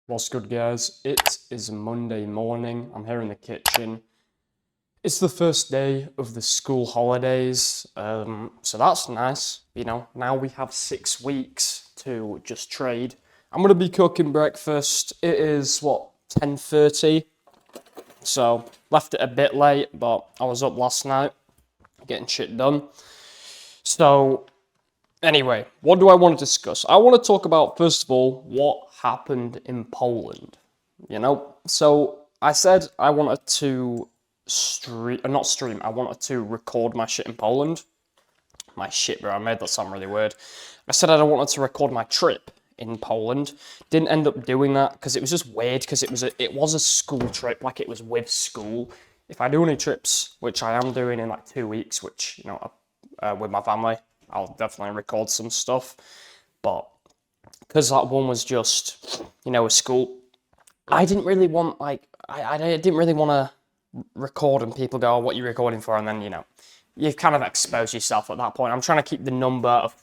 What's good, guys? It is Monday morning. I'm here in the kitchen. It's the first day of the school holidays, so that's nice. Now we have 6 weeks to just trade. I'm gonna be cooking breakfast. It is what, 10:30. So left it a bit late, but I was up last night getting shit done. So anyway, what do I want to discuss? I want to talk about, first of all, what happened in Poland. So I said I wanted to I wanted to record my shit in Poland. My shit, bro, I made that sound really weird. I said I wanted to record my trip in Poland. Didn't end up doing that because it was just weird because it was a school trip, like it was with school. If I do any trips, which I am doing in like 2 weeks, which, with my family, I'll definitely record some stuff. But because that one was just, a school, I didn't really want, I didn't really want to record and people go, oh, what are you recording for? And then, you've kind of exposed yourself at that point. I'm trying to keep the number of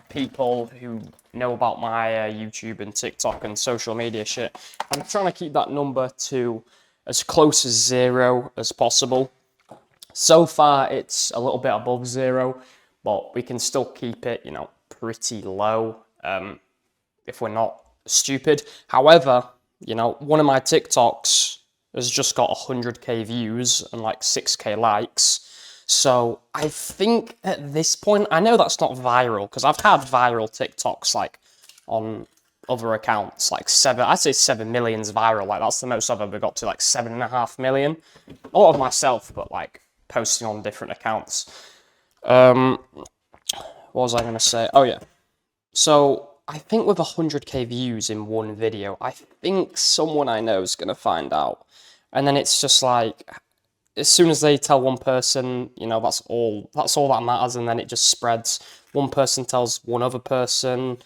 people who know about my YouTube and TikTok and social media shit. I'm trying to keep that number to as close as 0 as possible. So far, it's a little bit above 0, but we can still keep it, pretty low if we're not stupid. However, one of my TikToks has just got 100k views and like 6k likes. So I think at this point, I know that's not viral because I've had viral TikToks like on other accounts, like I'd say 7 million's viral. Like that's the most I've ever got to, like 7.5 million. A lot of myself, but like posting on different accounts. What was I going to say? Oh yeah. So I think with 100k views in one video, I think someone I know is going to find out. And then it's just like, as soon as they tell one person, that's all that matters, and then it just spreads. One person tells one other person,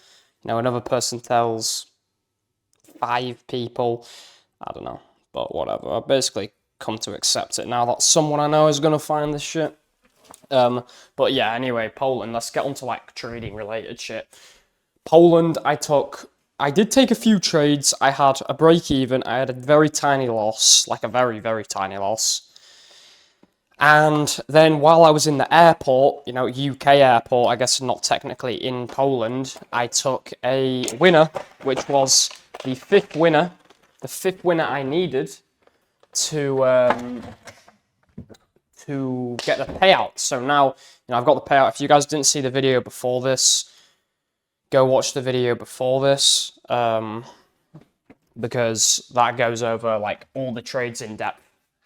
another person tells 5 people. I don't know, but whatever. I've basically come to accept it now that someone I know is going to find this shit. But yeah, anyway, Poland, let's get on to like trading related shit. Poland, I did take a few trades. I had a break even. I had a very tiny loss, like a very, very tiny loss. And then while I was in the airport, UK airport, I guess not technically in Poland, I took a winner, which was the fifth winner I needed to get the payout. So now, I've got the payout. If you guys didn't see the video before this, go watch the video before this, because that goes over like all the trades in depth,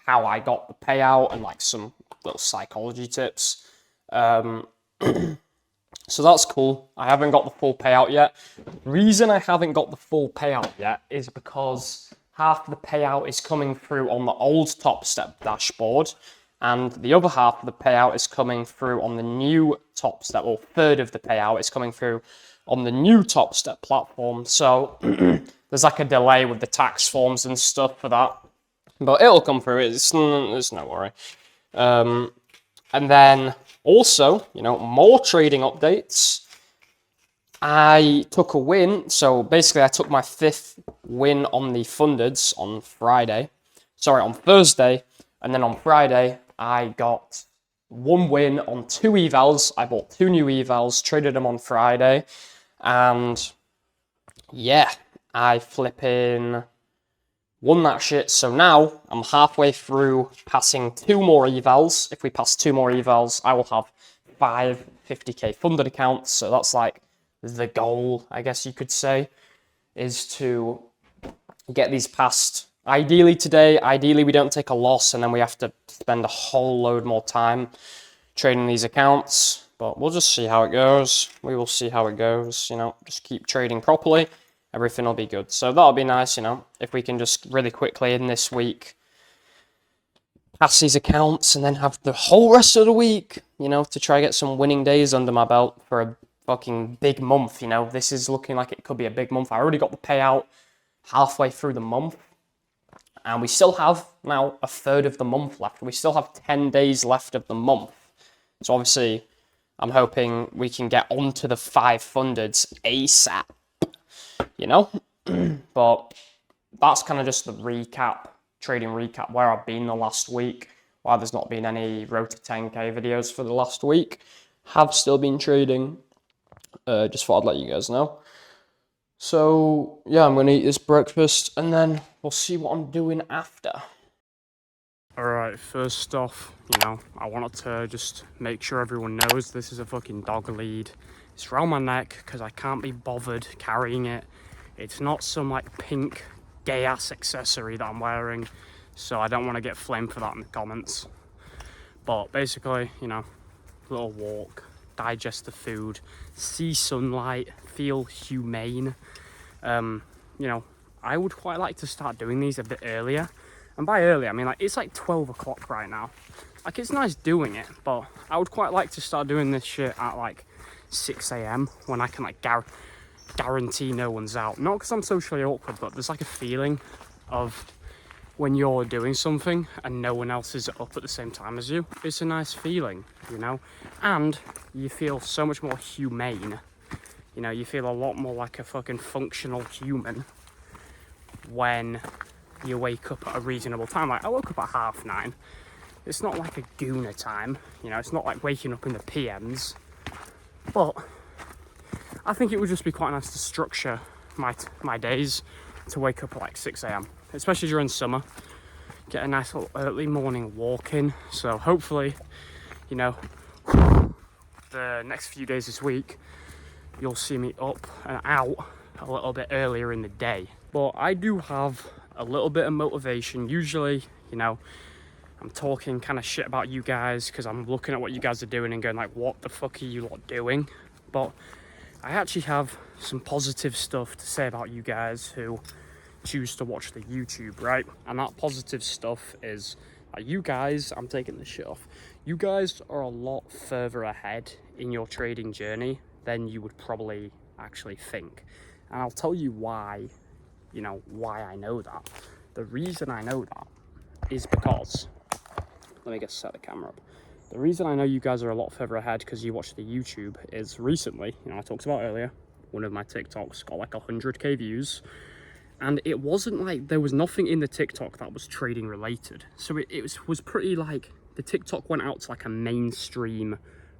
how I got the payout, and like some little psychology tips. So that's cool. I haven't got the full payout yet. Reason I haven't got the full payout yet is because half the payout is coming through on the old Top Step dashboard, and the other half of the payout is coming through on the new Top Step, or third of the payout is coming through on the new Top Step platform. So there's like a delay with the tax forms and stuff for that, but it'll come through. There's no worry. And then also, more trading updates. I took a win. So basically, I took my 5th win on the fundeds on Thursday. And then on Friday, I got 1 win on 2 evals. I bought 2 new evals, traded them on Friday. And yeah, I flipping won that shit. So now I'm halfway through passing 2 more evals. If we pass 2 more evals, I will have 5 50k funded accounts. So that's like the goal, I guess you could say, is to get these passed. Ideally today, we don't take a loss and then we have to spend a whole load more time trading these accounts. But we'll just see how it goes. We will see how it goes, just keep trading properly. Everything will be good. So that'll be nice, if we can just really quickly in this week pass these accounts and then have the whole rest of the week, to try get some winning days under my belt for a fucking big month, This is looking like it could be a big month. I already got the payout halfway through the month, and we still have now a third of the month left. We still have 10 days left of the month. So obviously, I'm hoping we can get onto the 5 fundeds ASAP, But that's kind of just the recap, trading recap, where I've been the last week. Why there's not been any Road to 10K videos for the last week. Have still been trading. Just thought I'd let you guys know. So yeah, I'm gonna eat this breakfast and then we'll see what I'm doing after. Alright, first off, I wanted to just make sure everyone knows this is a fucking dog lead. It's around my neck because I can't be bothered carrying it. It's not some like pink gay ass accessory that I'm wearing, so I don't want to get flamed for that in the comments. But basically, little walk, digest the food, see sunlight, feel humane. I would quite like to start doing these a bit earlier. And by early, I mean it's like 12 o'clock right now. Like, it's nice doing it, but I would quite like to start doing this shit at like 6 a.m. when I can like guarantee no one's out. Not because I'm socially awkward, but there's like a feeling of when you're doing something and no one else is up at the same time as you. It's a nice feeling, and you feel so much more humane. You feel a lot more like a fucking functional human when you wake up at a reasonable time. Like, I woke up at 9:30. It's not like a gooner time, it's not like waking up in the PMs, but I think it would just be quite nice to structure my days to wake up at like 6 a.m, especially during summer, get a nice little early morning walk in. So hopefully, the next few days this week, you'll see me up and out a little bit earlier in the day. But I do have a little bit of motivation. Usually, I'm talking kind of shit about you guys because I'm looking at what you guys are doing and going like, what the fuck are you lot doing? But I actually have some positive stuff to say about you guys who choose to watch the YouTube, right? And that positive stuff is that you guys, I'm taking this shit off, you guys are a lot further ahead in your trading journey than you would probably actually think. And I'll tell you why, why I know that. The reason I know that is because, let me just set the camera up. The reason I know you guys are a lot further ahead because you watch the YouTube is recently, I talked about earlier, one of my TikToks got like 100k views, and it wasn't like there was nothing in the TikTok that was trading related. So it was pretty like, the TikTok went out to like a mainstream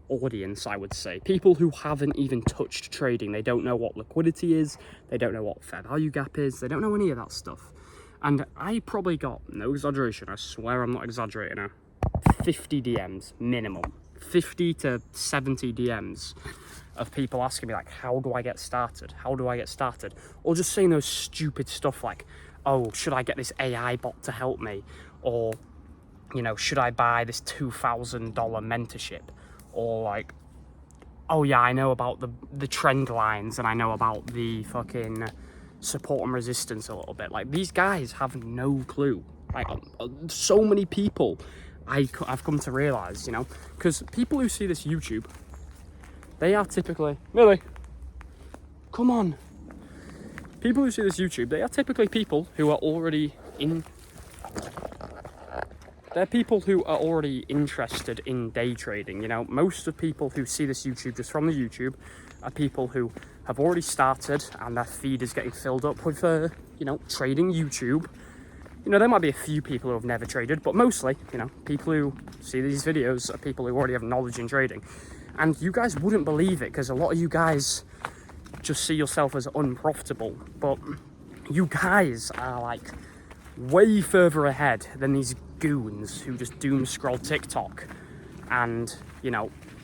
audience, I would say. People who haven't even touched trading. They don't know what liquidity is, they don't know what fair value gap is, they don't know any of that stuff. And I probably got, no exaggeration, I swear I'm not exaggerating now, 50 DMs minimum, 50 to 70 DMs of people asking me like, how do I get started? How do I get started? Or just saying those stupid stuff like, oh, should I get this AI bot to help me? Or, should I buy this $2,000 mentorship? Or like, oh yeah, I know about the trend lines and I know about the fucking support and resistance a little bit. Like, these guys have no clue. Like, so many people I've come to realize, because people who see this YouTube, they are typically, Millie, come on. People who see this YouTube, they are typically people who are already they're people who are already interested in day trading. Most of people who see this YouTube just from the YouTube are people who have already started and their feed is getting filled up with, trading YouTube. There might be a few people who have never traded, but mostly, people who see these videos are people who already have knowledge in trading. And you guys wouldn't believe it because a lot of you guys just see yourself as unprofitable, but you guys are like way further ahead than these goons who just doom scroll TikTok and,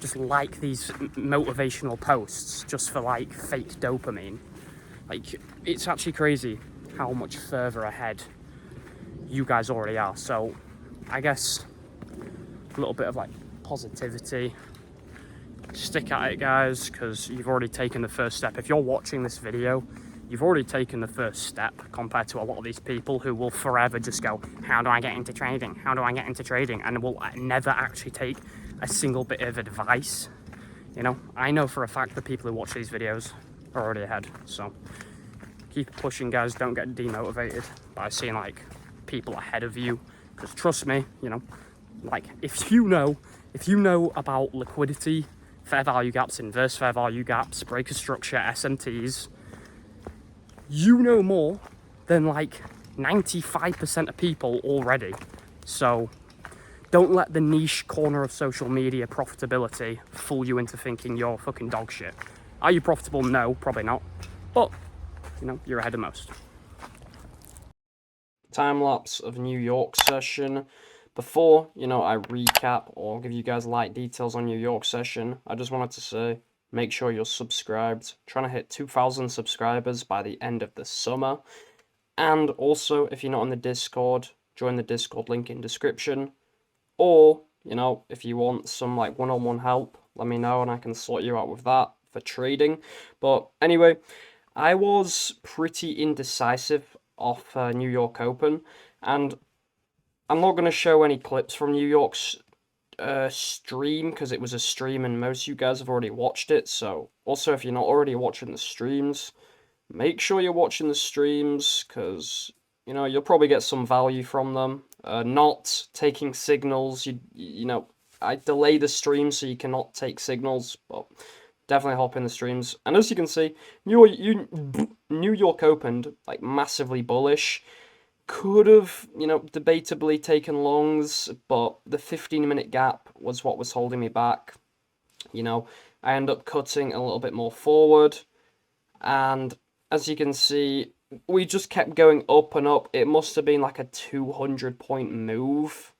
just like these motivational posts just for like fake dopamine. Like, it's actually crazy how much further ahead you guys already are. So I guess a little bit of like positivity. Stick at it, guys, because you've already taken the first step. If you're watching this video, you've already taken the first step compared to a lot of these people who will forever just go, how do I get into trading? How do I get into trading? And will never actually take a single bit of advice. I know for a fact the people who watch these videos are already ahead. So keep pushing, guys. Don't get demotivated by seeing like people ahead of you, because trust me, like if you know about liquidity, fair value gaps, inverse fair value gaps, breaker structure, SMTs, you know more than like 95% of people already. So don't let the niche corner of social media profitability fool you into thinking you're fucking dog shit. Are you profitable? No, probably not. But, you know, you're ahead of most. Time lapse of New York session. Before, you know, I recap or give you guys light details on New York session, I just wanted to say, make sure you're subscribed. Trying to hit 2,000 subscribers by the end of the summer. And also, if you're not on the Discord, join the Discord link in description. Or, you know, if you want some like one-on-one help, let me know and I can sort you out with that for trading. But anyway, I was pretty indecisive off New York Open, and I'm not going to show any clips from New York's stream because it was a stream and most of you guys have already watched it. So also, if you're not already watching the streams, make sure you're watching the streams because, you know, you'll probably get some value from them. Not taking signals, you know, I delay the stream so you cannot take signals, but definitely hop in the streams. And as you can see, New York opened like massively bullish. Could have, you know, debatably taken longs, but the 15-minute gap was what was holding me back. You know, I end up cutting a little bit more forward, and as you can see, we just kept going up and up. It must have been like a 200-point move.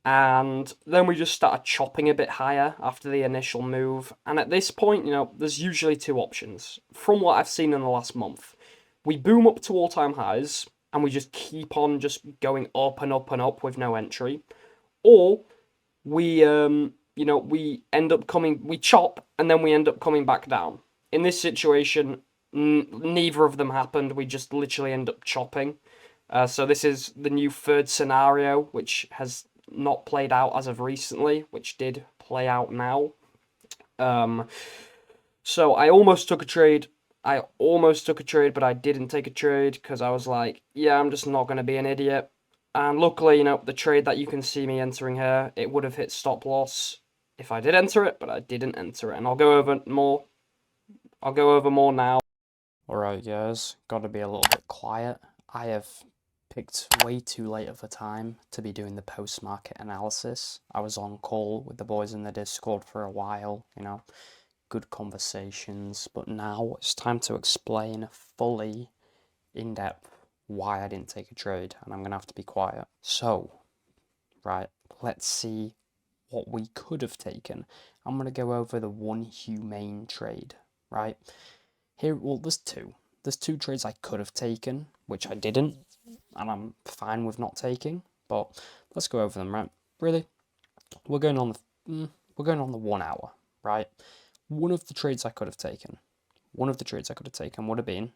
And then we just started chopping a bit higher after the initial move. And at this point, you know, there's usually two options. From what I've seen in the last month, we boom up to all-time highs, and we just keep on just going up and up and up with no entry. Or we, you know, we chop, and then we end up coming back down. In this situation, neither of them happened. We just literally end up chopping. So this is the new third scenario, which has not played out as of recently, which did play out now. So I almost took a trade. But I didn't take a trade because I was like, yeah, I'm just not going to be an idiot. And luckily, you know, the trade that you can see me entering here, it would have hit stop loss if I did enter it, but I didn't enter it. And I'll go over more now. Alright guys, gotta be a little bit quiet. I have picked way too late of a time to be doing the post-market analysis. I was on call with the boys in the Discord for a while, you know, good conversations, but now it's time to explain fully, in depth, why I didn't take a trade, and I'm gonna have to be quiet. So, right, let's see what we could have taken. I'm gonna go over the one humane trade, right? Here, well, there's two. There's two trades I could have taken, which I didn't, and I'm fine with not taking. But let's go over them, right? Really, we're going on the 1 hour, right? One of the trades I could have taken would have been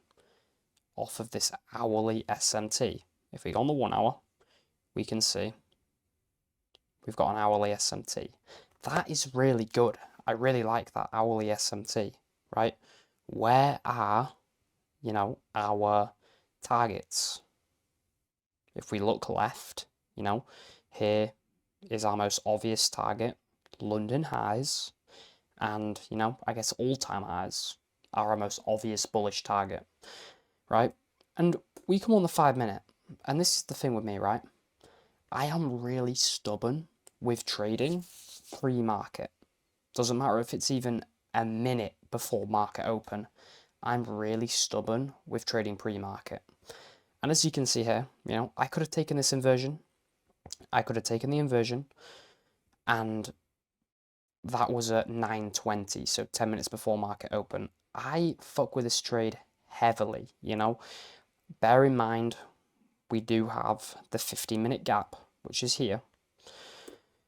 off of this hourly SMT. If we go on the 1 hour, we can see we've got an hourly SMT. That is really good. I really like that hourly SMT, right? Where are, you know, our targets? If we look left, you know, here is our most obvious target, London highs, and, you know, I guess all-time highs are our most obvious bullish target, right? And we come on the 5 minute, and this is the thing with me, right? I am really stubborn with trading pre-market. Doesn't matter if it's even a minute before market open. I'm really stubborn with trading pre-market. And as you can see here, you know, I could have taken this inversion. I could have taken the inversion, and that was at 9:20, so 10 minutes before market open. I fuck with this trade heavily, you know. Bear in mind, we do have the 15-minute gap, which is here.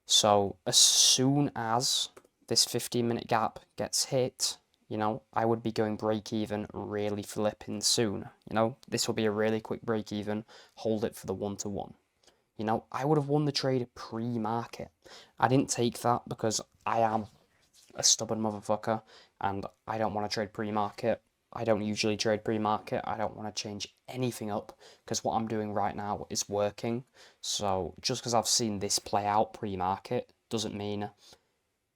So as soon as this 15-minute gap gets hit, you know, I would be going break even really flipping soon. You know, this will be a really quick break even, hold it for the 1-to-1. You know, I would have won the trade pre-market. I didn't take that because I am a stubborn motherfucker and I don't want to trade pre-market. I don't usually trade pre-market. I don't want to change anything up because what I'm doing right now is working. So just because I've seen this play out pre-market doesn't mean,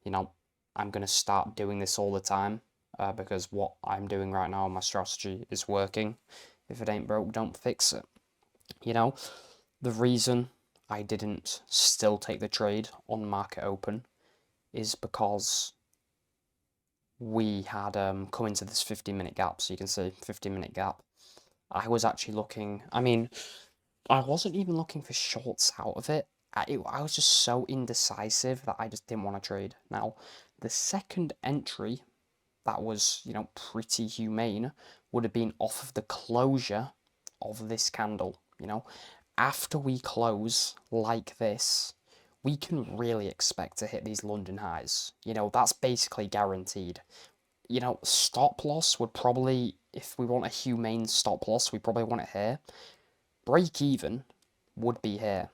you know, I'm going to start doing this all the time because what I'm doing right now, my strategy is working. If it ain't broke, don't fix it. You know, the reason I didn't still take the trade on market open is because we had come into this 15-minute gap. So you can see 15-minute gap. I was actually looking, I mean, I wasn't even looking for shorts out of it. I was just so indecisive that I just didn't want to trade. Now, the second entry that was, pretty humane would have been off of the closure of this candle. After we close like this, we can really expect to hit these London highs. That's basically guaranteed. Stop loss would probably, if we want a humane stop loss, we probably want it here. Break even would be here.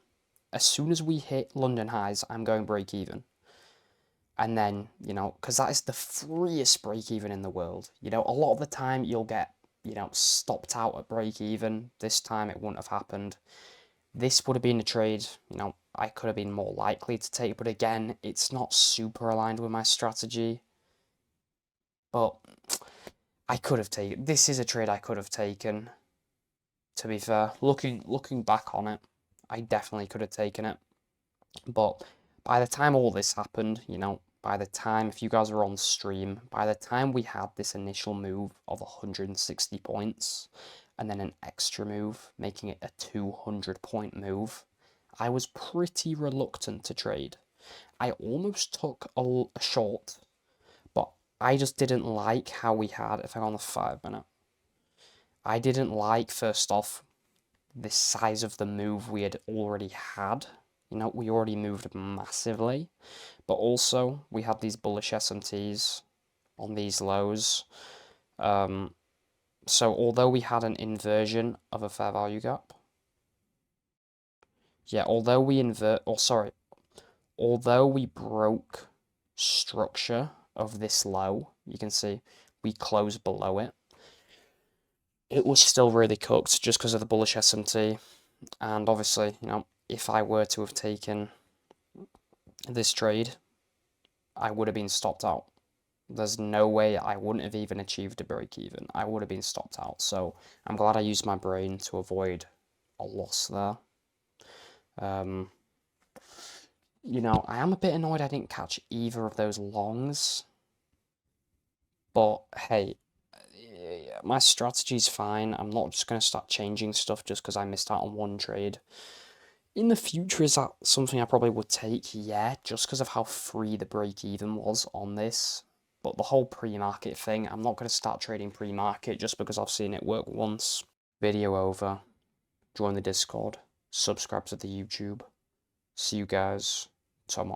As soon as we hit London highs, I'm going break even. And then, because that is the freest break even in the world. A lot of the time you'll get, stopped out at break even. This time it wouldn't have happened. This would have been a trade, I could have been more likely to take, but again, it's not super aligned with my strategy. But I could have taken, this is a trade I could have taken, to be fair. Looking back on it, I definitely could have taken it. But by the time all this happened, by the time, if you guys were on stream, by the time we had this initial move of 160 points, and then an extra move, making it a 200-point move, I was pretty reluctant to trade. I almost took a short, but I just didn't like how we had, if I go on the 5-minute, I didn't like, first off, the size of the move we had already had. We already moved massively, but also we had these bullish SMTs on these lows. So although we had an inversion of a fair value gap, yeah, although we broke structure of this low, you can see we closed below it. It was still really cooked just because of the bullish SMT, and obviously, if I were to have taken this trade, I would have been stopped out. There's no way I wouldn't have even achieved a break even. I would have been stopped out. So I'm glad I used my brain to avoid a loss there. I am a bit annoyed I didn't catch either of those longs. But hey, my strategy's fine. I'm not just going to start changing stuff just because I missed out on one trade. In the future, is that something I probably would take? Yeah, just because of how free the break even was on this. But the whole pre-market thing, I'm not going to start trading pre-market just because I've seen it work once. Video over. Join the Discord. Subscribe to the YouTube. See you guys tomorrow.